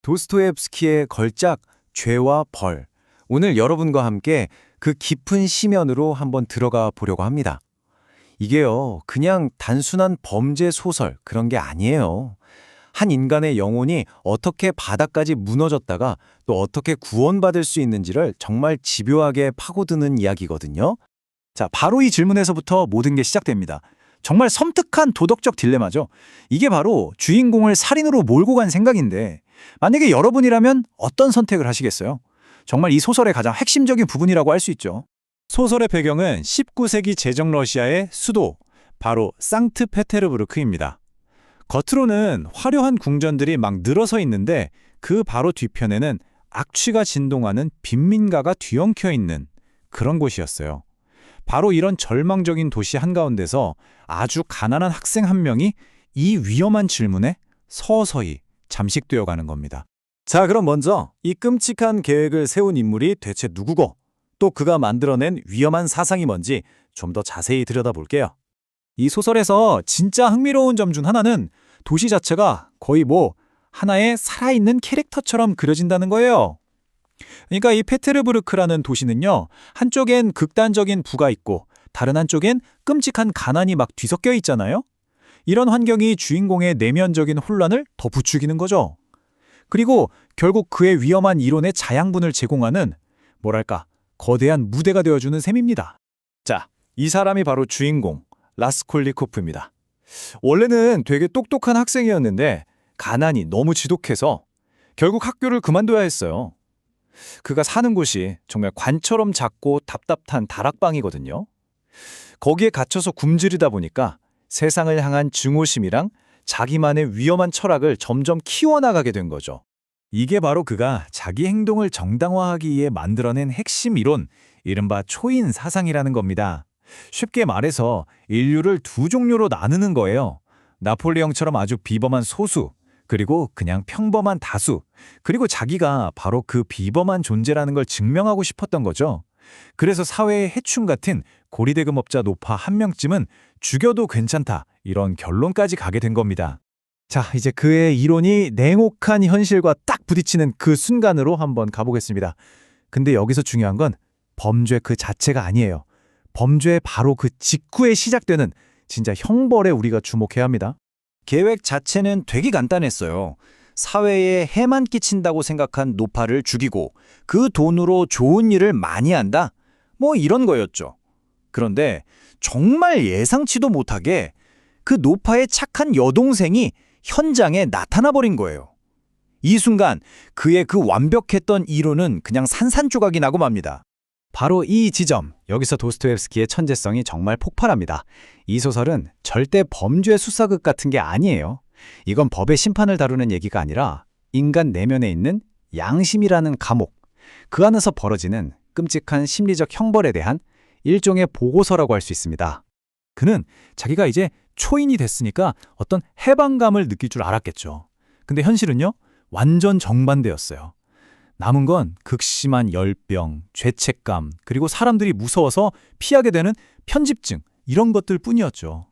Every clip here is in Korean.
도스토옙스키의 걸작 죄와 벌. 오늘 여러분과 함께 그 깊은 심연으로 한번 들어가 보려고 합니다. 이게요, 그냥 단순한 범죄 소설 그런 게 아니에요. 한 인간의 영혼이 어떻게 바닥까지 무너졌다가 또 어떻게 구원받을 수 있는지를 정말 집요하게 파고드는 이야기거든요. 자, 바로 이 질문에서부터 모든 게 시작됩니다. 정말 섬뜩한 도덕적 딜레마죠. 이게 바로 주인공을 살인으로 몰고 간 생각인데 만약에 여러분이라면 어떤 선택을 하시겠어요? 정말 이 소설의 가장 핵심적인 부분이라고 할 수 있죠. 소설의 배경은 19세기 제정 러시아의 수도, 바로 상트페테르부르크입니다. 겉으로는 화려한 궁전들이 막 늘어서 있는데 그 바로 뒤편에는 악취가 진동하는 빈민가가 뒤엉켜 있는 그런 곳이었어요. 바로 이런 절망적인 도시 한가운데서 아주 가난한 학생 한 명이 이 위험한 질문에 서서히 잠식되어 가는 겁니다. 자, 그럼 먼저 이 끔찍한 계획을 세운 인물이 대체 누구고 또 그가 만들어낸 위험한 사상이 뭔지 좀 더 자세히 들여다볼게요. 이 소설에서 진짜 흥미로운 점 중 하나는 도시 자체가 거의 하나의 살아있는 캐릭터처럼 그려진다는 거예요. 그러니까 이 페테르부르크라는 도시는요, 한쪽엔 극단적인 부가 있고 다른 한쪽엔 끔찍한 가난이 막 뒤섞여 있잖아요. 이런 환경이 주인공의 내면적인 혼란을 더 부추기는 거죠. 그리고 결국 그의 위험한 이론의 자양분을 제공하는 거대한 무대가 되어주는 셈입니다. 자, 이 사람이 바로 주인공 라스콜리코프입니다. 원래는 되게 똑똑한 학생이었는데 가난이 너무 지독해서 결국 학교를 그만둬야 했어요. 그가 사는 곳이 정말 관처럼 작고 답답한 다락방이거든요. 거기에 갇혀서 굶주리다 보니까 세상을 향한 증오심이랑 자기만의 위험한 철학을 점점 키워나가게 된 거죠. 이게 바로 그가 자기 행동을 정당화하기 위해 만들어낸 핵심 이론, 이른바 초인 사상이라는 겁니다. 쉽게 말해서 인류를 두 종류로 나누는 거예요. 나폴레옹처럼 아주 비범한 소수, 그리고 그냥 평범한 다수, 그리고 자기가 바로 그 비범한 존재라는 걸 증명하고 싶었던 거죠. 그래서 사회의 해충 같은 고리대금업자 노파 한 명쯤은 죽여도 괜찮다, 이런 결론까지 가게 된 겁니다. 자, 이제 그의 이론이 냉혹한 현실과 딱 부딪히는 그 순간으로 한번 가보겠습니다. 근데 여기서 중요한 건 범죄 그 자체가 아니에요. 범죄의 바로 그 직후에 시작되는 진짜 형벌에 우리가 주목해야 합니다. 계획 자체는 되게 간단했어요. 사회에 해만 끼친다고 생각한 노파를 죽이고 그 돈으로 좋은 일을 많이 한다? 뭐 이런 거였죠. 그런데 정말 예상치도 못하게 그 노파의 착한 여동생이 현장에 나타나 버린 거예요. 이 순간 그의 그 완벽했던 이론은 그냥 산산조각이 나고 맙니다. 바로 이 지점, 여기서 도스토옙스키의 천재성이 정말 폭발합니다. 이 소설은 절대 범죄 수사극 같은 게 아니에요. 이건 법의 심판을 다루는 얘기가 아니라 인간 내면에 있는 양심이라는 감옥, 그 안에서 벌어지는 끔찍한 심리적 형벌에 대한 일종의 보고서라고 할 수 있습니다. 그는 자기가 이제 초인이 됐으니까 어떤 해방감을 느낄 줄 알았겠죠. 근데 현실은요, 완전 정반대였어요. 남은 건 극심한 열병, 죄책감, 그리고 사람들이 무서워서 피하게 되는 편집증, 이런 것들 뿐이었죠.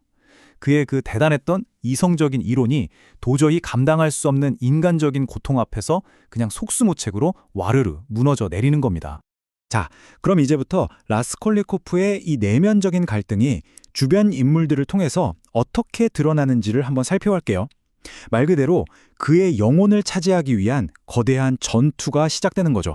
그의 그 대단했던 이성적인 이론이 도저히 감당할 수 없는 인간적인 고통 앞에서 그냥 속수무책으로 와르르 무너져 내리는 겁니다. 자, 그럼 이제부터 라스콜리코프의 이 내면적인 갈등이 주변 인물들을 통해서 어떻게 드러나는지를 한번 살펴볼게요. 말 그대로 그의 영혼을 차지하기 위한 거대한 전투가 시작되는 거죠.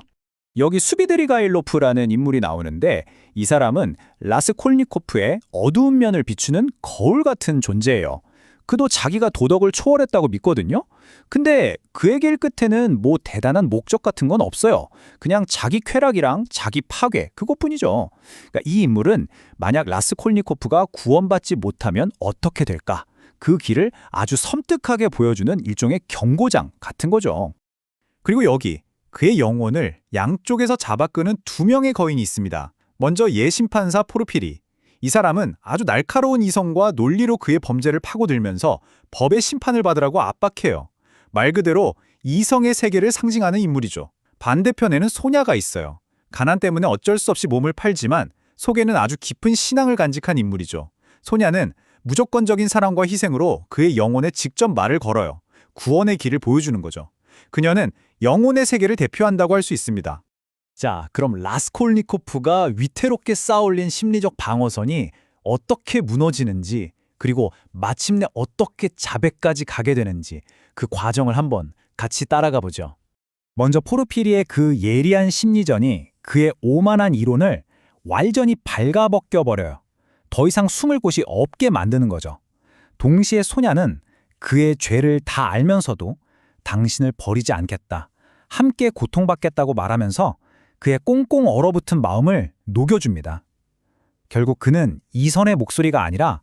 여기 수비드리가일로프라는 인물이 나오는데 이 사람은 라스콜니코프의 어두운 면을 비추는 거울 같은 존재예요. 그도 자기가 도덕을 초월했다고 믿거든요. 근데 그의 길 끝에는 뭐 대단한 목적 같은 건 없어요. 그냥 자기 쾌락이랑 자기 파괴, 그것뿐이죠. 그러니까 이 인물은 만약 라스콜니코프가 구원받지 못하면 어떻게 될까? 그 길을 아주 섬뜩하게 보여주는 일종의 경고장 같은 거죠. 그리고 여기 그의 영혼을 양쪽에서 잡아끄는 두 명의 거인이 있습니다. 먼저 예심판사 포르피리. 이 사람은 아주 날카로운 이성과 논리로 그의 범죄를 파고들면서 법의 심판을 받으라고 압박해요. 말 그대로 이성의 세계를 상징하는 인물이죠. 반대편에는 소냐가 있어요. 가난 때문에 어쩔 수 없이 몸을 팔지만 속에는 아주 깊은 신앙을 간직한 인물이죠. 소냐는 무조건적인 사랑과 희생으로 그의 영혼에 직접 말을 걸어요. 구원의 길을 보여주는 거죠. 그녀는 영혼의 세계를 대표한다고 할 수 있습니다. 자, 그럼 라스콜니코프가 위태롭게 쌓아올린 심리적 방어선이 어떻게 무너지는지, 그리고 마침내 어떻게 자백까지 가게 되는지 그 과정을 한번 같이 따라가 보죠. 먼저 포르피리의 그 예리한 심리전이 그의 오만한 이론을 완전히 발가벗겨버려요. 더 이상 숨을 곳이 없게 만드는 거죠. 동시에 소냐는 그의 죄를 다 알면서도 당신을 버리지 않겠다, 함께 고통받겠다고 말하면서 그의 꽁꽁 얼어붙은 마음을 녹여줍니다. 결국 그는 이선의 목소리가 아니라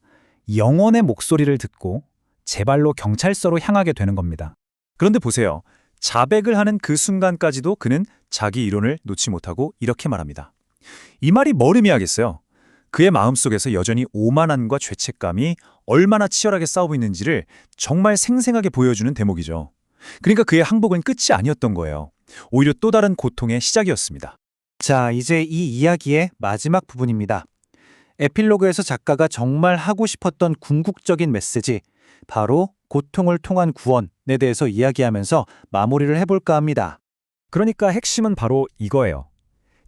영혼의 목소리를 듣고 제발로 경찰서로 향하게 되는 겁니다. 그런데 보세요. 자백을 하는 그 순간까지도 그는 자기 이론을 놓지 못하고 이렇게 말합니다. 이 말이 뭘 의미하겠어요? 그의 마음속에서 여전히 오만함과 죄책감이 얼마나 치열하게 싸우고 있는지를 정말 생생하게 보여주는 대목이죠. 그러니까 그의 항복은 끝이 아니었던 거예요. 오히려 또 다른 고통의 시작이었습니다. 자, 이제 이 이야기의 마지막 부분입니다. 에필로그에서 작가가 정말 하고 싶었던 궁극적인 메시지, 바로 고통을 통한 구원에 대해서 이야기하면서 마무리를 해볼까 합니다. 그러니까 핵심은 바로 이거예요.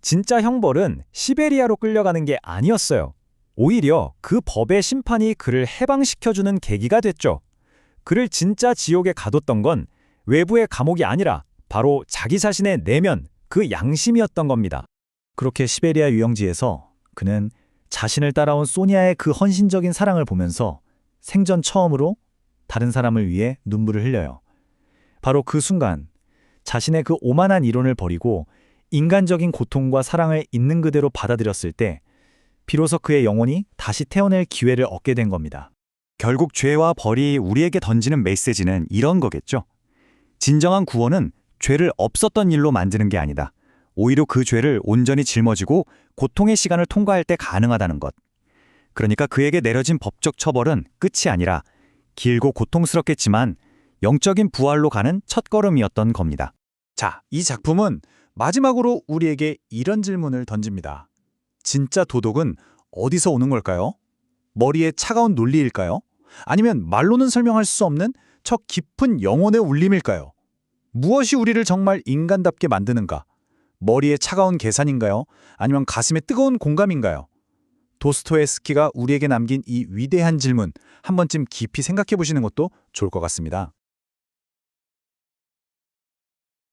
진짜 형벌은 시베리아로 끌려가는 게 아니었어요. 오히려 그 법의 심판이 그를 해방시켜주는 계기가 됐죠. 그를 진짜 지옥에 가뒀던 건 외부의 감옥이 아니라 바로 자기 자신의 내면, 그 양심이었던 겁니다. 그렇게 시베리아 유영지에서 그는 자신을 따라온 소니아의 그 헌신적인 사랑을 보면서 생전 처음으로 다른 사람을 위해 눈물을 흘려요. 바로 그 순간 자신의 그 오만한 이론을 버리고 인간적인 고통과 사랑을 있는 그대로 받아들였을 때 비로소 그의 영혼이 다시 태어날 기회를 얻게 된 겁니다. 결국 죄와 벌이 우리에게 던지는 메시지는 이런 거겠죠. 진정한 구원은 죄를 없었던 일로 만드는 게 아니다. 오히려 그 죄를 온전히 짊어지고 고통의 시간을 통과할 때 가능하다는 것. 그러니까 그에게 내려진 법적 처벌은 끝이 아니라 길고 고통스럽겠지만 영적인 부활로 가는 첫걸음이었던 겁니다. 자, 이 작품은 마지막으로 우리에게 이런 질문을 던집니다. 진짜 도덕은 어디서 오는 걸까요? 머리의 차가운 논리일까요? 아니면 말로는 설명할 수 없는 저 깊은 영혼의 울림일까요? 무엇이 우리를 정말 인간답게 만드는가? 머리의 차가운 계산인가요? 아니면 가슴의 뜨거운 공감인가요? 도스토옙스키가 우리에게 남긴 이 위대한 질문, 한 번쯤 깊이 생각해 보시는 것도 좋을 것 같습니다.